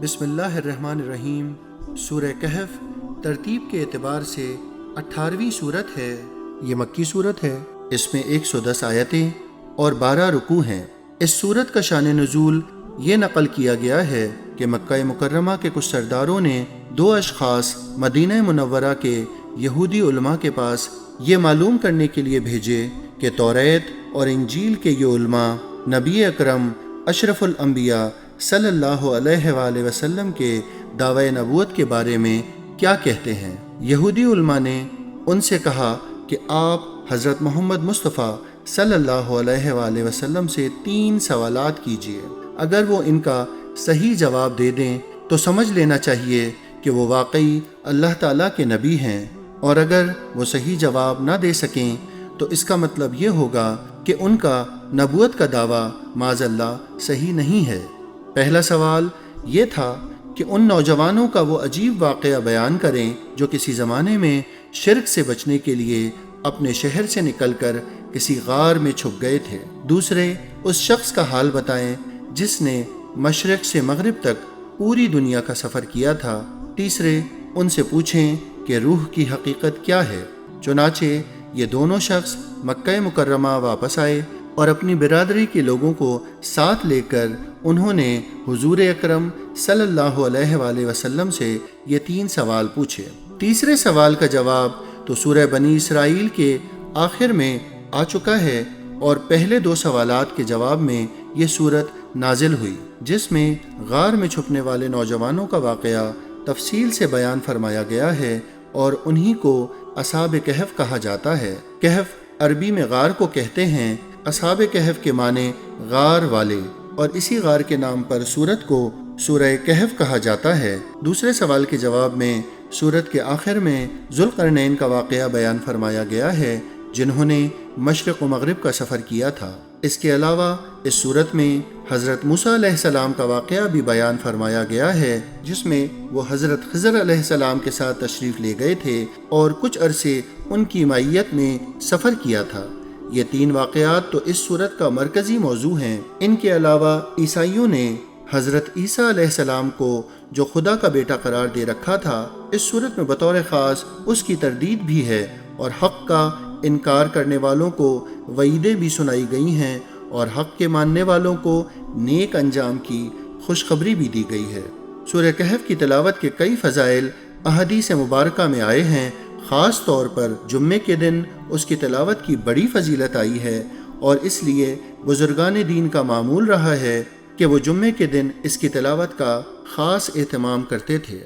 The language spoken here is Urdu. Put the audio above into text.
بسم اللہ الرحمن الرحیم۔ سورہ کہف ترتیب کے اعتبار سے 18ویں سورت ہے۔ یہ مکی سورت ہے۔ اس میں 110 آیتیں اور 12 رکوع ہیں۔ اس سورت کا شان نزول یہ نقل کیا گیا ہے کہ مکہ مکرمہ کے کچھ سرداروں نے 2 اشخاص مدینہ منورہ کے یہودی علماء کے پاس یہ معلوم کرنے کے لیے بھیجے کہ توریت اور انجیل کے یہ علماء نبی اکرم اشرف الانبیاء صلی اللہ علیہ وآلہ وسلم کے دعوی نبوت کے بارے میں کیا کہتے ہیں۔ یہودی علماء نے ان سے کہا کہ آپ حضرت محمد مصطفیٰ صلی اللہ علیہ وآلہ وسلم سے 3 سوالات کیجئے۔ اگر وہ ان کا صحیح جواب دے دیں تو سمجھ لینا چاہیے کہ وہ واقعی اللہ تعالیٰ کے نبی ہیں، اور اگر وہ صحیح جواب نہ دے سکیں تو اس کا مطلب یہ ہوگا کہ ان کا نبوت کا دعویٰ معاذ اللہ صحیح نہیں ہے۔ پہلا سوال یہ تھا کہ ان نوجوانوں کا وہ عجیب واقعہ بیان کریں جو کسی زمانے میں شرک سے بچنے کے لیے اپنے شہر سے نکل کر کسی غار میں چھپ گئے تھے۔ دوسرے، اس شخص کا حال بتائیں جس نے مشرق سے مغرب تک پوری دنیا کا سفر کیا تھا۔ تیسرے، ان سے پوچھیں کہ روح کی حقیقت کیا ہے۔ چنانچہ یہ دونوں شخص مکہ مکرمہ واپس آئے اور اپنی برادری کے لوگوں کو ساتھ لے کر انہوں نے حضور اکرم صلی اللہ علیہ وآلہ وسلم سے یہ 3 سوال پوچھے۔ تیسرے سوال کا جواب تو سورہ بنی اسرائیل کے آخر میں آ چکا ہے، اور پہلے 2 سوالات کے جواب میں یہ سورت نازل ہوئی، جس میں غار میں چھپنے والے نوجوانوں کا واقعہ تفصیل سے بیان فرمایا گیا ہے، اور انہی کو اصحاب کہف کہا جاتا ہے۔ کہف عربی میں غار کو کہتے ہیں۔ اصحاب کہف کے معنی غار والے، اور اسی غار کے نام پر سورت کو سورہ کہف کہا جاتا ہے۔ دوسرے سوال کے جواب میں سورت کے آخر میں ذوالقرنین کا واقعہ بیان فرمایا گیا ہے، جنہوں نے مشرق و مغرب کا سفر کیا تھا۔ اس کے علاوہ اس سورت میں حضرت موسیٰ علیہ السلام کا واقعہ بھی بیان فرمایا گیا ہے، جس میں وہ حضرت خضر علیہ السلام کے ساتھ تشریف لے گئے تھے اور کچھ عرصے ان کی معیت میں سفر کیا تھا۔ یہ 3 واقعات تو اس سورت کا مرکزی موضوع ہیں۔ ان کے علاوہ عیسائیوں نے حضرت عیسیٰ علیہ السلام کو جو خدا کا بیٹا قرار دے رکھا تھا، اس سورت میں بطور خاص اس کی تردید بھی ہے، اور حق کا انکار کرنے والوں کو وعیدیں بھی سنائی گئی ہیں، اور حق کے ماننے والوں کو نیک انجام کی خوشخبری بھی دی گئی ہے۔ سورہ کہف کی تلاوت کے کئی فضائل احادیث مبارکہ میں آئے ہیں۔ خاص طور پر جمعے کے دن اس کی تلاوت کی بڑی فضیلت آئی ہے، اور اس لیے بزرگان دین کا معمول رہا ہے کہ وہ جمعے کے دن اس کی تلاوت کا خاص اہتمام کرتے تھے۔